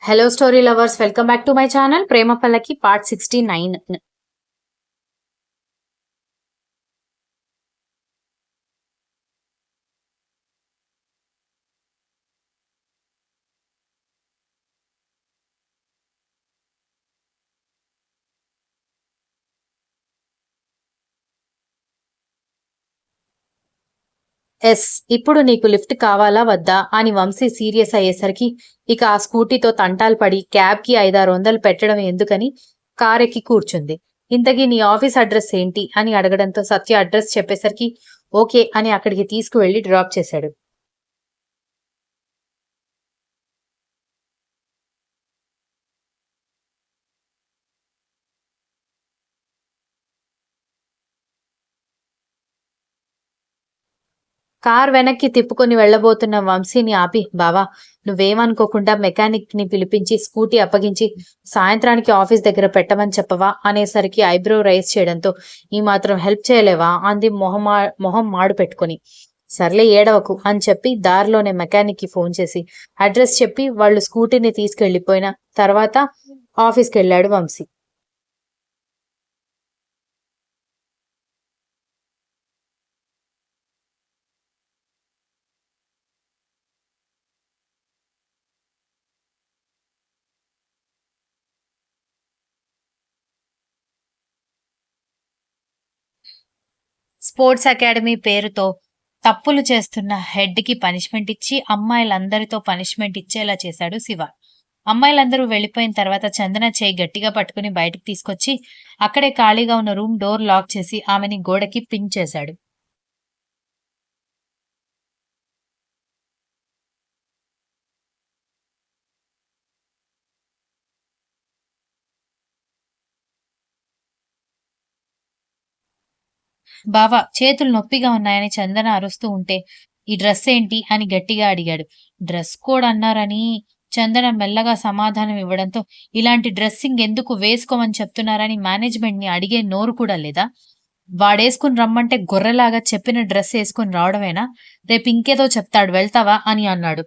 Hello story lovers, welcome back to my channel Prema Pallaki part 69. Yes ఇప్పుడు నీకు lift కావాలా వద్దా అని వంశీ సీరియస్ అయ్యేసరికి ఇక ఆ స్కూటీతో తంటాలు పడి క్యాబ్కి 500-600 పెట్టడం ఎందుకని కారెక్కి కూర్చుంది. ఇంతకీ నీ ఆఫీస్ అడ్రస్ ఏంటి అని అడగడంతో సత్య అడ్రస్ చెప్పేసరికి ఓకే అని అక్కడికి తీసుకువెళ్లి డ్రాప్ చేశాడు. కార్ వెనక్కి తిప్పుకొని వెళ్లబోతున్న వంశీని ఆపి, బావా నువ్వేమనుకోకుండా మెకానిక్ ని పిలిపించి స్కూటీ అప్పగించి సాయంత్రానికి ఆఫీస్ దగ్గర పెట్టమని చెప్పవా అనేసరికి ఐబ్రో రైజ్ చేయడంతో ఈ మాత్రం హెల్ప్ చేయలేవా అంది మొహం మాడు పెట్టుకుని. సర్లే ఏడవకు అని చెప్పి దారిలోనే మెకానిక్ కి ఫోన్ చేసి అడ్రస్ చెప్పి వాళ్ళు స్కూటీని తీసుకెళ్లిపోయిన తర్వాత ఆఫీస్కి వెళ్ళాడు వంశీ. స్పోర్ట్స్ అకాడమీ పేరుతో తప్పులు చేస్తున్న హెడ్ కి పనిష్మెంట్ ఇచ్చి అమ్మాయిలందరితో పనిష్మెంట్ ఇచ్చేలా చేశాడు శివ. అమ్మాయిలందరూ వెళ్లిపోయిన తర్వాత చందన చేయి గట్టిగా పట్టుకుని బయటకు తీసుకొచ్చి అక్కడే ఖాళీగా ఉన్న రూమ్ డోర్ లాక్ చేసి ఆమెని గోడకి పిన్ చేశాడు. బావా చేతులు నొప్పిగా ఉన్నాయని చందన అరుస్తూ ఉంటే ఈ డ్రెస్ ఏంటి అని గట్టిగా అడిగాడు. డ్రెస్ కోడ్ అన్నారని చందన మెల్లగా సమాధానం ఇవ్వడంతో ఇలాంటి డ్రెస్సింగ్ ఎందుకు వేసుకోమని చెప్తున్నారని మేనేజ్మెంట్ ని అడిగే నోరు కూడా లేదా? వాడేసుకుని రమ్మంటే గొర్రెలాగా చెప్పిన డ్రెస్ వేసుకుని రావడమేనా? రేపు ఇంకేదో చెప్తాడు వెళ్తావా అని అన్నాడు.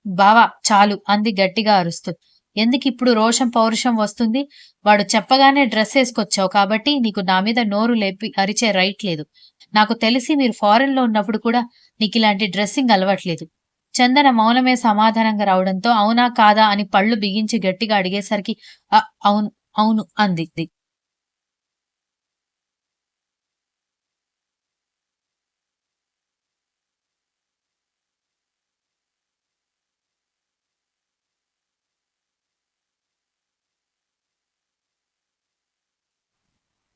బావా చాలు అంది గట్టిగా అరుస్తూ. ఎందుకిప్పుడు రోషం పౌరుషం వస్తుంది? వాడు చెప్పగానే డ్రెస్ వేసుకొచ్చావు కాబట్టి నీకు నా మీద నోరు లేపి అరిచే రైట్ లేదు. నాకు తెలిసి మీరు ఫారెన్ లో ఉన్నప్పుడు కూడా నీకిలాంటి డ్రెస్సింగ్ అలవాట్లేదు. చందన మౌనమే సమాధానంగా రావడంతో అవునా కాదా అని పళ్ళు బిగించి గట్టిగా అడిగేసరికి అవును అవును అంది.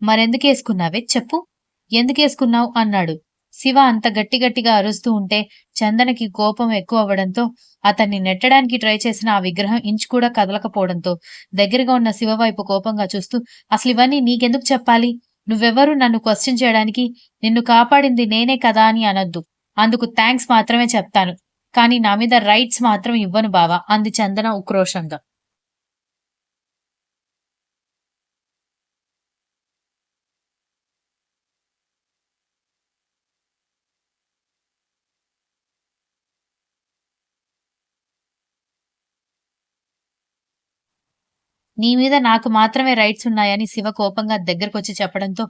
మరెందుకేసుకున్నావే చెప్పు? ఎందుకేసుకున్నావు అన్నాడు. శివ అంత గట్టి గట్టిగా అరుస్తూ ఉంటే చందనకి కోపం ఎక్కువవ్వడంతో అతన్ని నెట్టడానికి ట్రై చేసిన ఆ విగ్రహం ఇంచు కూడా కదలకపోవడంతో దగ్గరగా ఉన్న శివ వైపు కోపంగా చూస్తూ అసలివన్నీ నీకెందుకు చెప్పాలి? నువ్వెవరు నన్ను క్వశ్చన్ చేయడానికి? నిన్ను కాపాడింది నేనే కదా అని అనొద్దు. అందుకు థాంక్స్ మాత్రమే చెప్తాను. కానీ నా మీద రైట్స్ మాత్రం ఇవ్వను బావా అంది చందన ఉక్రోషంగా. నీ మీద నాకు మాత్రమే రైట్స్ ఉన్నాయని శివ కోపంగా దగ్గరకొచ్చి చెప్పడంతో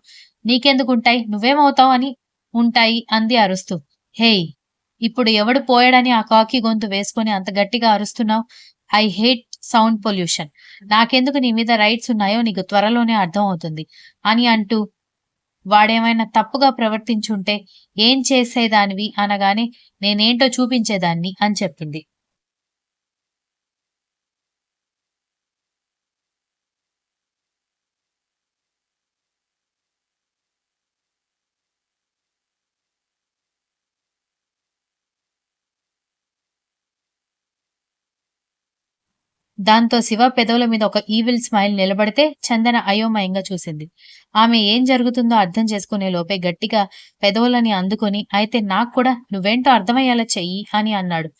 నీకెందుకుంటాయి నువ్వేమవుతావు అని ఉంటాయి అంది అరుస్తూ. హేయ్ ఇప్పుడు ఎవడు పోయాడని ఆ కాకి గొంతు వేసుకొని అంత గట్టిగా అరుస్తున్నావు? I hate sound pollution. నాకెందుకు నీ మీద రైట్స్ ఉన్నాయో నీకు త్వరలోనే అర్థం అవుతుంది అని అంటూ వాడేమైనా తప్పుగా ప్రవర్తించుంటే ఏం చేసేదానివి అనగానే నేనేంటో చూపించేదాన్ని అని చెప్పింది. దాంతో శివ పెదవుల మీద ఒక ఈవిల్ స్మైల్ నిలబడితే చందన అయోమయంగా చూసింది. ఆమె ఏం జరుగుతుందో అర్థం చేసుకునే లోపే గట్టిగా పెదవులని అందుకొని అయితే నాకు కూడా నువ్వేంటో అర్థమయ్యేలా చెయ్యి అని అన్నాడు.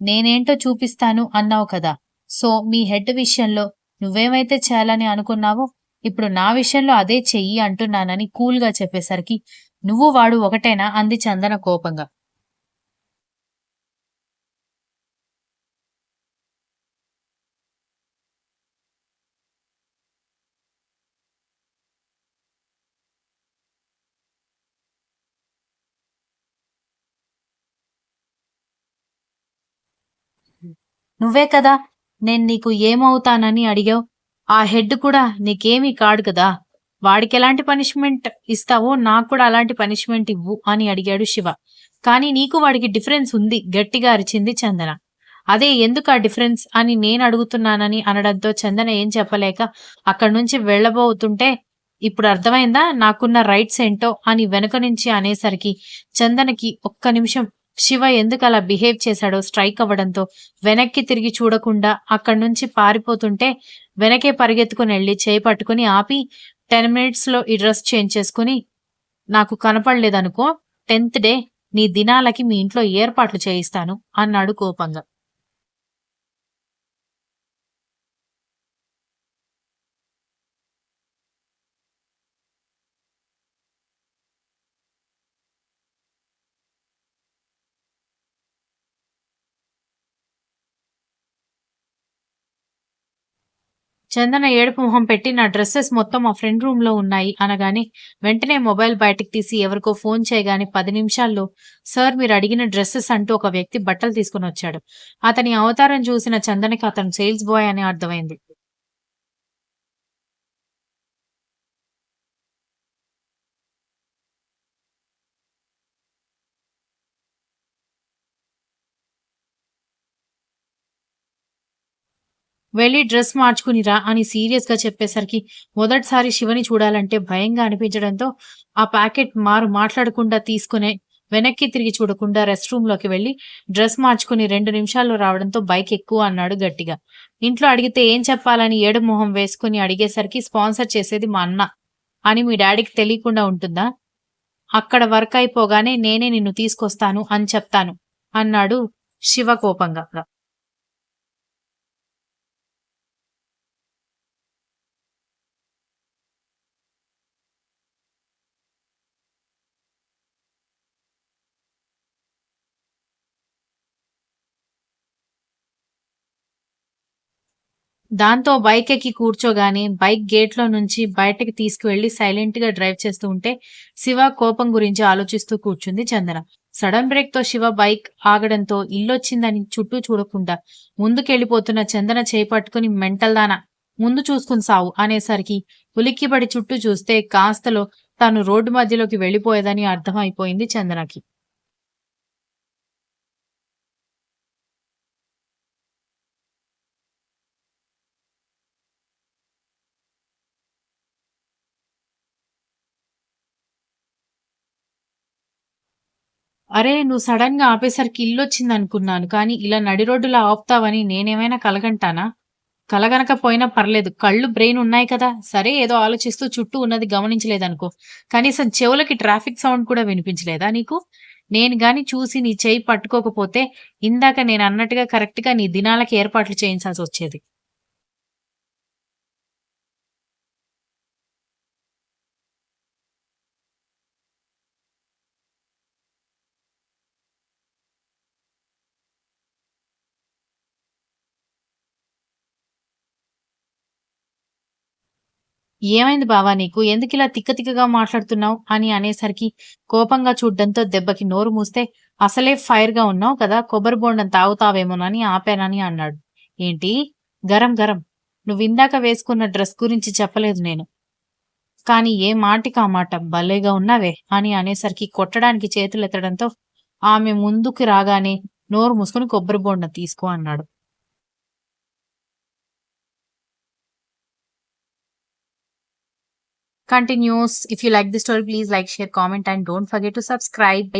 నేనేంటో చూపిస్తాను అన్నావు కదా. సో మీ హెడ్ విషయంలో నువ్వేమైతే చేయాలని అనుకున్నావో ఇప్పుడు నా విషయంలో అదే చెయ్యి అంటున్నానని కూల్‌గా చెప్పేసరికి, "నువ్వు వాడు ఒకటేనా?" అంది చందన కోపంగా. "నువ్వే కదా నేను నీకు ఏమవుతానని అడిగావు. ఆ హెడ్ కూడా నీకేమీ కాడు కదా! వాడికెలాంటి పనిష్మెంట్ ఇస్తావో నాకు కూడా అలాంటి పనిష్మెంట్ ఇవ్వు" అని అడిగాడు శివ. "కానీ నీకు వాడికి డిఫరెన్స్ ఉంది" గట్టిగా అరిచింది చందన. "అదే ఎందుకా డిఫరెన్స్ అని నేనడుగుతున్నానని" అనడంతో చందన ఏం చెప్పలేక అక్కడ్నుంచి వెళ్ళబోతుంటే, "ఇప్పుడు అర్థమైందా నాకున్న రైట్స్ ఏంటో" అని వెనక నుంచి అనేసరికి చందనకి ఒక్క నిమిషం శివ ఎందుకలా బిహేవ్ చేశాడో స్ట్రైక్ అవ్వడంతో వెనక్కి తిరిగి చూడకుండా అక్కడ్నుంచి పారిపోతుంటే వెనకే పరిగెత్తుకొనెళ్లి చేయి పట్టుకొని ఆపి, "10 మినిట్స్‌లో ఈ డ్రెస్ చేంజ్ చేసుకొని నాకు కనపడలేదనుకో 10థ్ డే నీ దినాలకి మీ ఇంట్లో ఏర్పాట్లు చేయిస్తాను" అన్నాడు కోపంగా. చందన ఏడుపు మొహం పెట్టి నా డ్రెసెస్ మొత్తం మా ఫ్రెండ్ రూమ్‌లో ఉన్నాయి అనగానే, వెంటనే మొబైల్ బయటకి తీసి ఎవరికో ఫోన్ చేయగానే 10 నిమిషాల్లో సార్ మీరడిగిన డ్రెసెస్ అంటూ ఒక వ్యక్తి బట్టలు తీసుకొనొచ్చాడు. అతని అవతారం చూసిన చందనకి అతను సేల్స్ బాయ్ అని అర్థమైంది. "వెళ్లి డ్రెస్ మార్చుకుని రా" అని సీరియస్‌గా చెప్పేసరికి మొదటిసారి శివని చూడాలంటే భయంగా అనిపించడంతో ఆ ప్యాకెట్ మాట్లాడకుండా తీసుకునే వెనక్కి తిరిగి చూడకుండా రెస్ట్ రూమ్‌లోకి వెళ్లి డ్రెస్ మార్చుకుని 2 నిమిషాల్లో రావడంతో "బైక్ ఎక్కు" అన్నాడు గట్టిగా. ఇంట్లో అడిగితే ఏం చెప్పాలని ఏడుపు మొహం వేసుకొని అడిగేసరికి "స్పాన్సర్ చేసేది మా అన్న అని మీ డ్యాడీకి తెలియకుండా ఉంటుందా? అక్కడ వర్క్ అయిపోగానే నేనే నిన్ను తీసుకొస్తాను అని చెప్తాను" అన్నాడు శివ కోపంగా. దాంతో బైకెక్కి కూర్చోగానే బైక్ గేట్‌లో నుంచి బయటకి తీసుకువెళ్లి సైలెంట్‌గా డ్రైవ్ చేస్తూ ఉంటే, శివ కోపం గురించి ఆలోచిస్తూ కూర్చుంది చందన. సడన్ బ్రేక్‌తో శివ బైక్ ఆగడంతో ఇల్లొచ్చిందని చుట్టూ చూడకుండా ముందుకెళ్ళిపోతున్న చందన చేయి పట్టుకుని "మెంటల్ దానా! ముందు చూసుకొని సావు" అనేసరికి ఉలిక్కిపడి చుట్టూ చూస్తే కాస్తలో తాను రోడ్డు మధ్యలోకి వెళ్ళిపోయేదని అర్థమైపోయింది చందనకి. అరే! నువ్వు సడెన్‌గా ఆపేసరికి ఇల్లొచ్చిందనుకున్నాను. కానీ ఇలా నడి రోడ్డులో ఆపుతావని నేనేమైనా కలగంటానా? కలగనకపోయినా పర్లేదు. కళ్ళు, బ్రెయిన్ ఉన్నాయి కదా! సరే ఏదో ఆలోచిస్తూ చుట్టూ ఉన్నది గమనించలేదనుకో. కనీసం చెవులకి ట్రాఫిక్ సౌండ్ కూడా వినిపించలేదా నీకు? నేను గాని చూసి నీ చెయ్యి పట్టుకోకపోతే ఇందాక నేనన్నట్టుగా కరెక్ట్‌గా నీ దినాలకి ఏర్పాట్లు చేయించాల్సొచ్చేది. "ఏమైంది బావ నీకు? ఎందుకిలా తిక్క తిక్కగా మాట్లాడుతున్నావు?" అని అనేసరికి కోపంగా చూడ్డంతో దెబ్బకి నోరు మూస్తే, "అసలే ఫైర్‌గా ఉన్నావు కదా! కొబ్బరి బోండం తాగుతావేమోనని ఆపానని" అన్నాడు. "ఏంటి? గరం గరం. నువ్విందాక వేసుకున్న డ్రెస్ గురించి చెప్పలేదు నేను. కానీ ఏ మాటకి ఆ మాట. భలేగా ఉన్నావే" అని అనేసరికి కొట్టడానికి చేతులెత్తడంతో ఆమె ముందుకు రాగానే "నోరు మూసుకొని కొబ్బరి బోండం తీసుకో" అన్నాడు. Continues. If you like the story, please like, share, comment, and don't forget to subscribe.